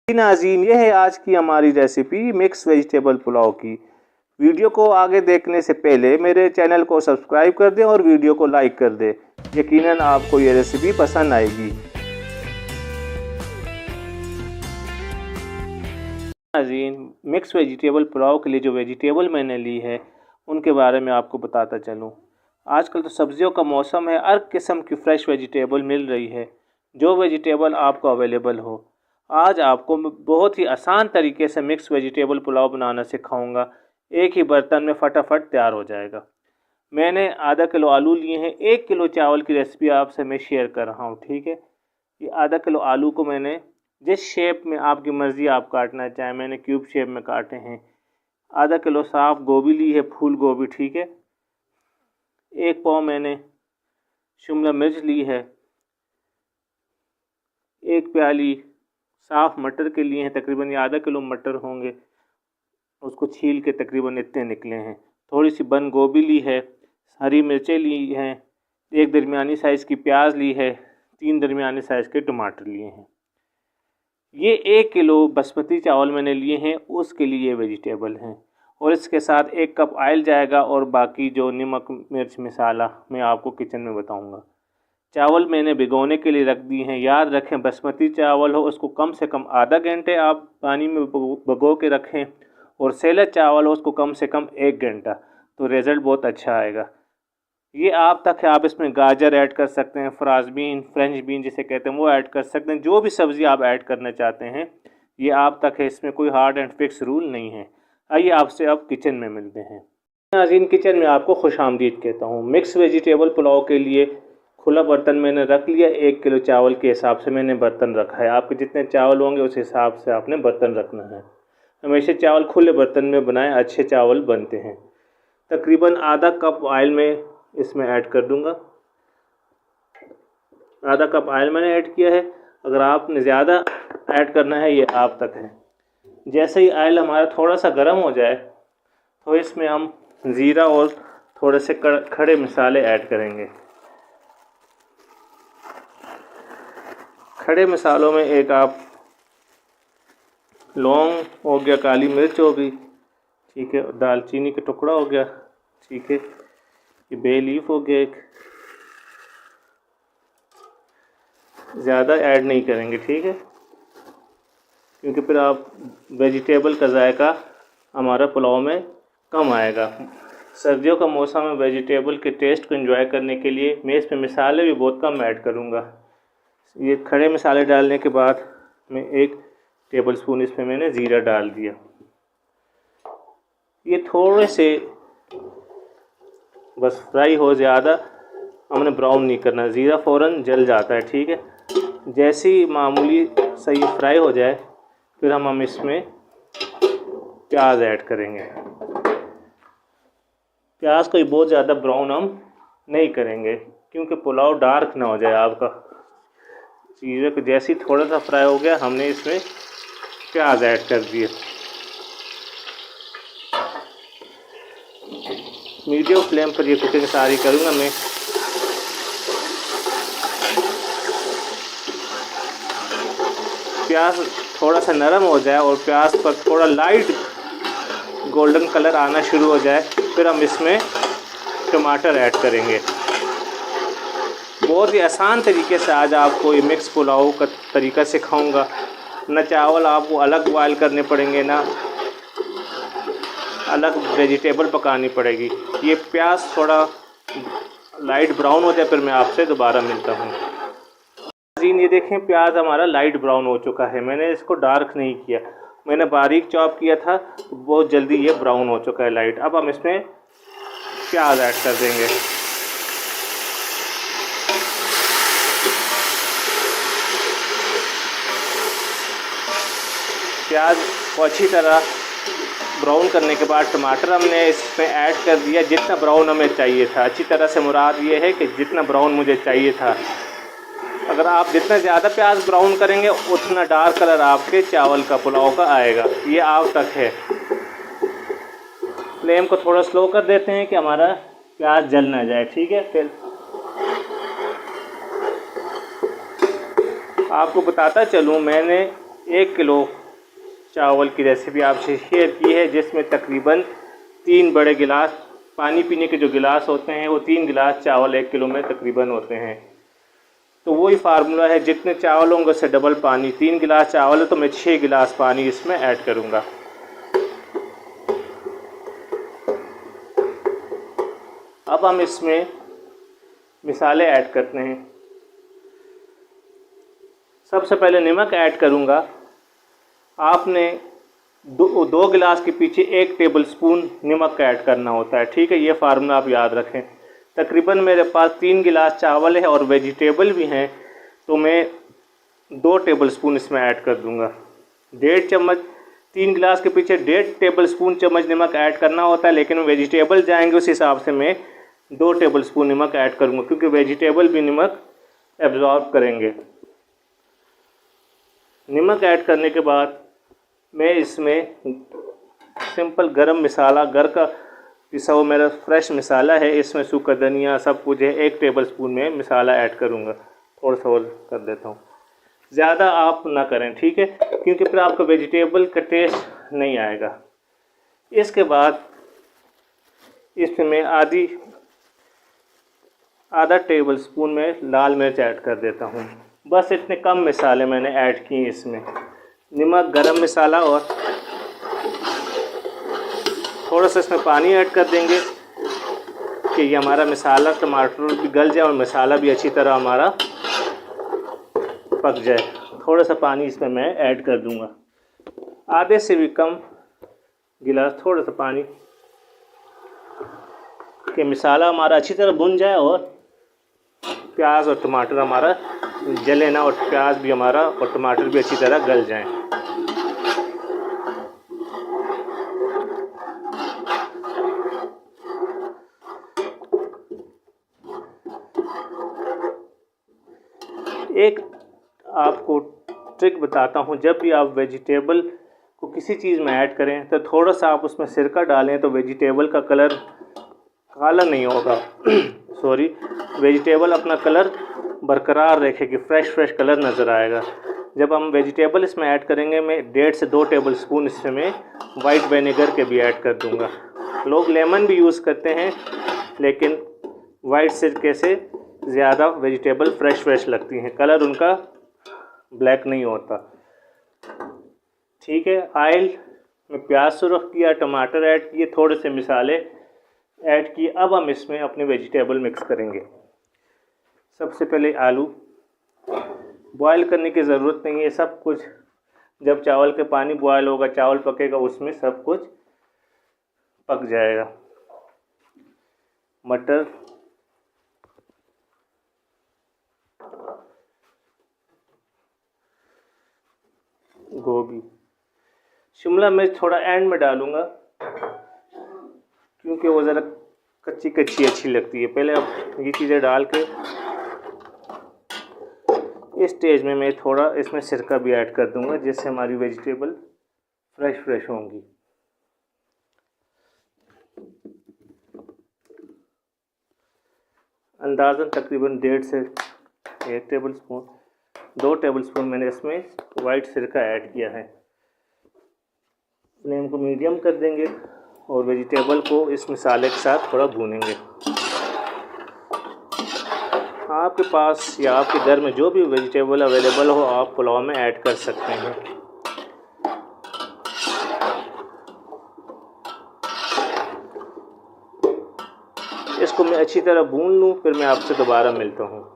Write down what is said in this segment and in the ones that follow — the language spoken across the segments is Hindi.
नाज़रीन, ये है आज की हमारी रेसिपी मिक्स वेजिटेबल पुलाव की। वीडियो को आगे देखने से पहले मेरे चैनल को सब्सक्राइब कर दें और वीडियो को लाइक कर दें। यकीनन आपको ये रेसिपी पसंद आएगी। नाज़रीन, मिक्स वेजिटेबल पुलाव के लिए जो वेजिटेबल मैंने ली है उनके बारे में आपको बताता चलूँ। आजकल तो सब्जियों का मौसम है, हर किस्म की फ़्रेश वेजिटेबल मिल रही है। जो वेजिटेबल आपको अवेलेबल हो, आज आपको बहुत ही आसान तरीके से मिक्स वेजिटेबल पुलाव बनाना सिखाऊंगा। एक ही बर्तन में फटाफट तैयार हो जाएगा। मैंने आधा किलो आलू लिए हैं। 1 किलो चावल की रेसिपी आपसे मैं शेयर कर रहा हूँ, ठीक है। ये आधा किलो आलू को मैंने जिस शेप में आपकी मर्ज़ी आप काटना चाहें, मैंने क्यूब शेप में काटे हैं। आधा किलो साफ़ गोभी ली है, फूल गोभी, ठीक है। 1 पाव मैंने शिमला मिर्च ली है। 1 प्याली साफ़ मटर के लिए हैं, तकरीबन ये आधा किलो मटर होंगे। उसको छील के तकरीबन इतने निकले हैं। थोड़ी सी बंद गोभी ली है, हरी मिर्चें ली हैं, 1 दरमियानी साइज़ की प्याज ली है, 3 दरमियानी साइज़ के टमाटर लिए हैं। ये 1 किलो बासमती चावल मैंने लिए हैं, उसके लिए वेजिटेबल हैं। और इसके साथ 1 कप ऑयल जाएगा और बाकी जो नमक मिर्च मसाला मैं आपको किचन में बताऊँगा। चावल मैंने भिगोने के लिए रख दिए हैं। याद रखें, बासमती चावल हो उसको कम से कम आधा घंटे आप पानी में भिगो के रखें, और सेलत चावल हो उसको कम से कम 1 घंटा, तो रिज़ल्ट बहुत अच्छा आएगा। ये आप तक है, आप इसमें गाजर ऐड कर सकते हैं, फ्रेंच बीन जिसे कहते हैं वो ऐड कर सकते हैं। जो भी सब्ज़ी आप ऐड करना चाहते हैं ये आप तक है, इसमें कोई हार्ड एंड फिक्स रूल नहीं है। आइए आपसे अब किचन में मिलते हैं। नाज़रीन, किचन में आपको खुशामदीद कहता हूँ। मिक्स वेजिटेबल पुलाव के लिए खुला बर्तन मैंने रख लिया। 1 किलो चावल के हिसाब से मैंने बर्तन रखा है। आपके जितने चावल होंगे उस हिसाब से आपने बर्तन रखना है। हमेशा चावल खुले बर्तन में बनाएं, अच्छे चावल बनते हैं। तकरीबन आधा कप ऑयल में इसमें ऐड कर दूंगा। आधा कप ऑयल मैंने ऐड किया है। अगर आपने ज़्यादा ऐड करना है ये आप तक है। जैसे ही ऑयल हमारा थोड़ा सा गर्म हो जाए तो इसमें हम ज़ीरा और थोड़े से खड़े मसाले ऐड करेंगे। खड़े मसालों में एक आप लौंग हो गया, काली मिर्च हो गई, ठीक है, दालचीनी का टुकड़ा हो गया, ठीक है, ये बे लीफ हो गया एक। ज़्यादा ऐड नहीं करेंगे, ठीक है, क्योंकि फिर आप वेजिटेबल का जायका हमारा पुलाव में कम आएगा। सर्दियों का मौसम में वेजिटेबल के टेस्ट को एंजॉय करने के लिए मैं इसमें मसाले भी बहुत कम ऐड करूँगा। ये खड़े मसाले डालने के बाद मैं 1 टेबलस्पून इसमें मैंने ज़ीरा डाल दिया। ये थोड़े से बस फ्राई हो, ज़्यादा हमने ब्राउन नहीं करना, ज़ीरा फ़ौरन जल जाता है, ठीक है। जैसे ही मामूली सही फ्राई हो जाए फिर हम इसमें प्याज ऐड करेंगे। प्याज को बहुत ज़्यादा ब्राउन हम नहीं करेंगे क्योंकि पुलाव डार्क ना हो जाए आपका। चीज़ों को जैसे ही थोड़ा सा फ्राई हो गया हमने इसमें प्याज ऐड कर दिए। मीडियम फ्लेम पर ये कुकिंग सारी करूँगा मैं। प्याज थोड़ा सा नरम हो जाए और प्याज पर थोड़ा लाइट गोल्डन कलर आना शुरू हो जाए फिर हम इसमें टमाटर ऐड करेंगे। बहुत ही आसान तरीके से आज आपको ये मिक्स पुलाव का तरीका सिखाऊंगा। ना चावल आपको अलग बॉयल करने पड़ेंगे, ना अलग वेजिटेबल पकानी पड़ेगी। ये प्याज थोड़ा लाइट ब्राउन हो जाए फिर मैं आपसे दोबारा मिलता हूँ। ये देखें, प्याज हमारा लाइट ब्राउन हो चुका है। मैंने इसको डार्क नहीं किया, मैंने बारीक चॉप किया था, तो बहुत जल्दी ये ब्राउन हो चुका है लाइट। अब हम इसमें प्याज ऐड कर देंगे। प्याज को अच्छी तरह ब्राउन करने के बाद टमाटर हमने इसमें ऐड कर दिया जितना ब्राउन हमें चाहिए था। अच्छी तरह से मुराद ये है कि जितना ब्राउन मुझे चाहिए था। अगर आप जितना ज़्यादा प्याज ब्राउन करेंगे उतना डार्क कलर आपके चावल का पुलाव का आएगा। ये आप तक है। फ्लेम को थोड़ा स्लो कर देते हैं कि हमारा प्याज जल ना जाए, ठीक है। फिर आपको बताता चलूँ, मैंने 1 किलो चावल की रेसिपी आपसे शेयर की है, जिसमें तकरीबन 3 बड़े गिलास पानी पीने के जो गिलास होते हैं वो 3 गिलास चावल 1 किलो में तकरीबन होते हैं। तो वही फार्मूला है, जितने चावल होंगे उससे डबल पानी। 3 गिलास चावल है तो मैं 6 गिलास पानी इसमें ऐड करूँगा। अब हम इसमें मिसाले ऐड करते हैं। सबसे पहले नमक ऐड करूँगा। आपने दो गिलास के पीछे 1 टेबल स्पून नमक का ऐड करना होता है, ठीक है। ये फार्मूला आप याद रखें। तकरीबन मेरे पास 3 गिलास चावल है और वेजिटेबल भी हैं, तो मैं 2 टेबल स्पून इसमें ऐड कर दूँगा। 1.5 चम्मच, 3 गिलास के पीछे 1.5 टेबल स्पून चम्मच नमक ऐड करना होता है, लेकिन वेजिटेबल जाएंगे उस हिसाब से मैं 2 टेबल स्पून नमक ऐड करूँगा, क्योंकि वेजिटेबल भी नमक एब्जॉर्ब करेंगे। नमक ऐड करने के बाद मैं इसमें सिंपल गरम मसाला, घर का पिसा हुआ मेरा फ्रेश मसाला है, इसमें सूखा धनिया सब कुछ है, 1 टेबल स्पून में मसाला ऐड करूँगा। थोड़ा सा और कर देता हूँ, ज़्यादा आप ना करें, ठीक है, क्योंकि फिर आपका वेजिटेबल का टेस्ट नहीं आएगा। इसके बाद इसमें मैं आधा टेबल स्पून में लाल मिर्च ऐड कर देता हूँ। बस इतने कम मसाले मैंने ऐड किए इसमें, नमक, गरम मसाला और थोड़ा सा इसमें पानी ऐड कर देंगे कि ये हमारा मसाला, टमाटर भी गल जाए और मसाला भी अच्छी तरह हमारा पक जाए। थोड़ा सा पानी इसमें मैं ऐड कर दूंगा, आधे से भी कम गिलास थोड़ा सा पानी, कि मसाला हमारा अच्छी तरह भुन जाए और प्याज और टमाटर हमारा जले ना, और प्याज भी हमारा और टमाटर भी अच्छी तरह गल जाएं। एक आपको ट्रिक बताता हूँ, जब भी आप वेजिटेबल को किसी चीज़ में ऐड करें तो थोड़ा सा आप उसमें सिरका डालें, तो वेजिटेबल का कलर काला नहीं होगा सॉरी, वेजिटेबल अपना कलर बरकरार रखेगी, फ्रेश कलर नज़र आएगा। जब हम वेजिटेबल इसमें ऐड करेंगे, मैं 1.5 से 2 टेबल स्पून इसमें वाइट विनेगर के भी ऐड कर दूंगा। लोग लेमन भी यूज़ करते हैं, लेकिन वाइट सिरके से ज़्यादा वेजिटेबल फ्रेश लगती हैं, कलर उनका ब्लैक नहीं होता, ठीक है। ऑयल में प्याज सुरख किया, टमाटर ऐड किए, थोड़े से मसाले ऐड किए। अब हम इसमें अपने वेजिटेबल मिक्स करेंगे। सबसे पहले आलू, बॉयल करने की ज़रूरत नहीं है, सब कुछ जब चावल के पानी बॉयल होगा, चावल पकेगा, उसमें सब कुछ पक जाएगा। मटर, गोभी, शिमला मिर्च थोड़ा एंड में डालूंगा, क्योंकि वो ज़रा कच्ची अच्छी लगती है। पहले अब ये चीज़ें डाल के इस स्टेज में मैं थोड़ा इसमें सिरका भी ऐड कर दूंगा, जिससे हमारी वेजिटेबल फ्रेश होंगी। अंदाज़न तकरीबन 1.5 से 1 टेबल स्पून, 2 टेबल स्पून मैंने इसमें वाइट सिरका ऐड किया है। फ्लेम को मीडियम कर देंगे और वेजिटेबल को इस मसाले के साथ थोड़ा भूनेंगे। आपके पास या आपके घर में जो भी वेजिटेबल अवेलेबल हो, आप पुलाव में ऐड कर सकते हैं। इसको मैं अच्छी तरह भून लूँ, फिर मैं आपसे दोबारा मिलता हूँ।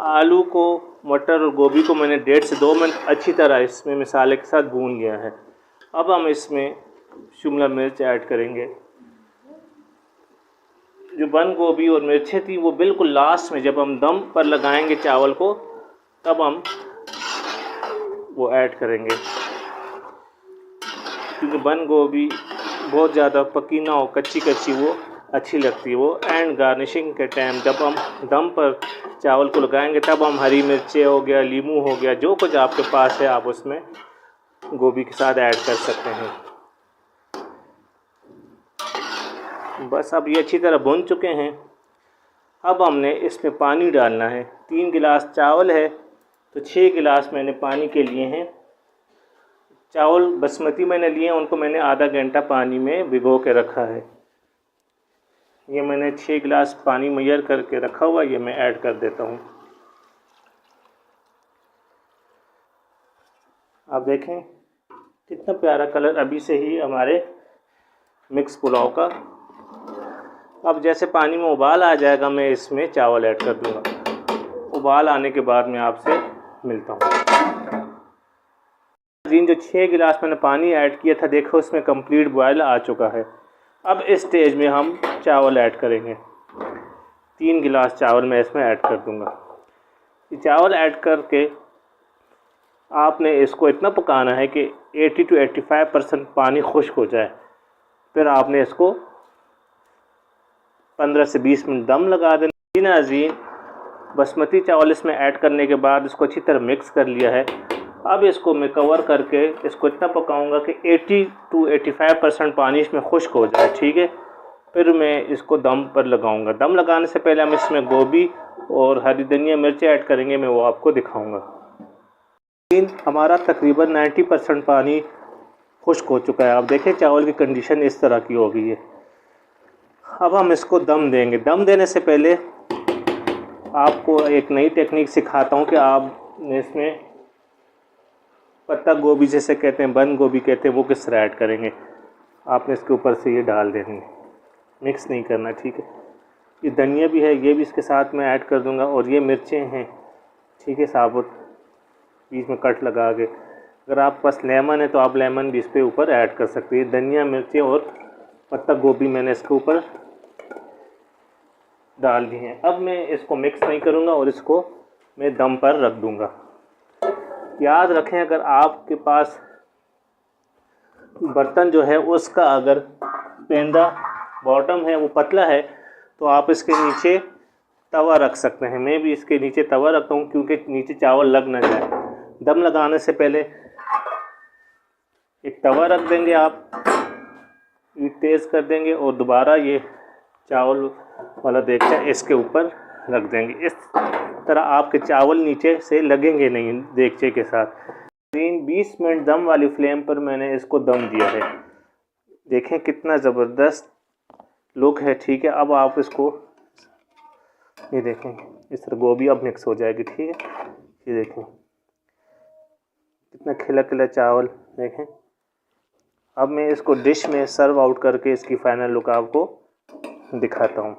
आलू को, मटर और गोभी को मैंने 1.5 से 2 मिनट अच्छी तरह इसमें मसाले के साथ भून लिया है। अब हम इसमें शिमला मिर्च ऐड करेंगे। जो बंद गोभी और मिर्चें थी वो बिल्कुल लास्ट में, जब हम दम पर लगाएंगे चावल को, तब हम वो ऐड करेंगे, क्योंकि बंद गोभी बहुत ज़्यादा पकी ना हो, कच्ची वो अच्छी लगती है। वो एंड गार्निशिंग के टाइम जब हम दम पर चावल को लगाएंगे, तब हम हरी मिर्चें हो गया, नींबू हो गया, जो कुछ आपके पास है आप उसमें गोभी के साथ ऐड कर सकते हैं। बस अब ये अच्छी तरह भुन चुके हैं। अब हमने इसमें पानी डालना है। 3 गिलास चावल है तो 6 गिलास मैंने पानी के लिए हैं। चावल बासमती मैंने लिए हैं, उनको मैंने आधा घंटा पानी में भिगो के रखा है। ये मैंने 6 गिलास पानी मेजर करके रखा हुआ, ये मैं ऐड कर देता हूँ। आप देखें कितना प्यारा कलर अभी से ही हमारे मिक्स पुलाव का। अब जैसे पानी में उबाल आ जाएगा, मैं इसमें चावल ऐड कर दूंगा। उबाल आने के बाद मैं आपसे मिलता हूँ। जो 6 गिलास मैंने पानी ऐड किया था, देखो उसमें कंप्लीट बॉयल आ चुका है। अब इस स्टेज में हम चावल ऐड करेंगे। 3 गिलास चावल मैं इसमें ऐड कर दूंगा। ये चावल ऐड करके आपने इसको इतना पकाना है कि 80 to 85% पानी खुश्क हो जाए। फिर आपने इसको 15 से 20 मिनट दम लगा देना। नाज़रीन, बासमती चावल इसमें ऐड करने के बाद इसको अच्छी तरह मिक्स कर लिया है। अब इसको मैं कवर करके इसको इतना पकाऊंगा कि 80 to 85% पानी इसमें खुश्क हो जाए। ठीक है, फिर मैं इसको दम पर लगाऊंगा। दम लगाने से पहले हम इसमें गोभी और हरी धनिया मिर्ची ऐड करेंगे, मैं वो आपको दिखाऊंगा। हमारा तकरीबन 90% पानी खुश्क हो चुका है। आप देखें चावल की कंडीशन इस तरह की हो गई है। अब हम इसको दम देंगे। दम देने से पहले आपको एक नई टेक्निक सिखाता हूँ कि आप इसमें पत्ता गोभी जैसे कहते हैं, बंद गोभी कहते हैं, वो किस तरह ऐड करेंगे। आपने इसके ऊपर से ये डाल देंगे, मिक्स नहीं करना। ठीक है, ये धनिया भी है, ये भी इसके साथ मैं ऐड कर दूंगा। और ये मिर्चें हैं, ठीक है, साबुत, बीच में कट लगा के। अगर आपके पास लेमन है तो आप लेमन भी इस पे ऊपर ऐड कर सकते हैं। धनिया मिर्चें और पत्ता गोभी मैंने इसके ऊपर डाल दी हैं। अब मैं इसको मिक्स नहीं करूँगा और इसको मैं दम पर रख दूँगा। याद रखें, अगर आपके पास बर्तन जो है उसका अगर पेंदा बॉटम है, वो पतला है, तो आप इसके नीचे तवा रख सकते हैं। मैं भी इसके नीचे तवा रखता हूँ क्योंकि नीचे चावल लग ना जाए। दम लगाने से पहले एक तवा रख देंगे, आप तेज़ कर देंगे और दोबारा ये चावल वाला देगचा इसके ऊपर रख देंगे। इस तरह आपके चावल नीचे से लगेंगे नहीं देगचे के साथ। 20 मिनट दम वाली फ्लेम पर मैंने इसको दम दिया है। देखें कितना ज़बरदस्त लुक है। ठीक है, अब आप इसको ये देखें, इस तरह गोभी अब मिक्स हो जाएगी। ठीक है, ये देखें कितना खिला खिला चावल। देखें, अब मैं इसको डिश में सर्व आउट करके इसकी फाइनल लुक आपको दिखाता हूँ।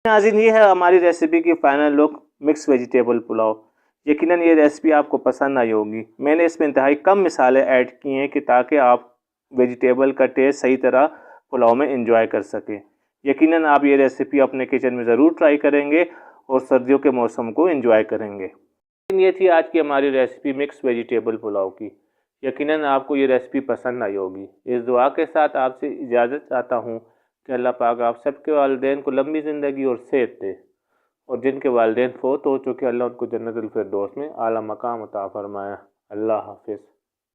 नाज़रीन, ये है हमारी रेसिपी की final look, mix vegetable pulao. यकीनन ये रेसिपी आपको पसंद आई होगी। मैंने इसमें इंतहाई कम मिसालें ऐड की हैं कि ताकि आप वेजिटेबल का टेस्ट सही तरह पुलाव में एंजॉय कर सकें। यकीनन आप ये रेसिपी अपने किचन में ज़रूर ट्राई करेंगे और सर्दियों के मौसम को एंजॉय करेंगे। ये थी आज की हमारी रेसिपी मिक्स वेजिटेबल पुलाव की। यकीनन आपको ये रेसिपी पसंद आई होगी। इस दुआ के साथ आपसे इजाज़त चाहता हूँ कि अल्लाह पाक आप सबके वालिदैन को लंबी ज़िंदगी और सेहत दे, और जिनके वालिदैन फ़ौत हो चुके अल्लाह उनको जन्नतुल फिरदौस में आला मकाम अता फरमाया। अल्लाह हाफ़िज़।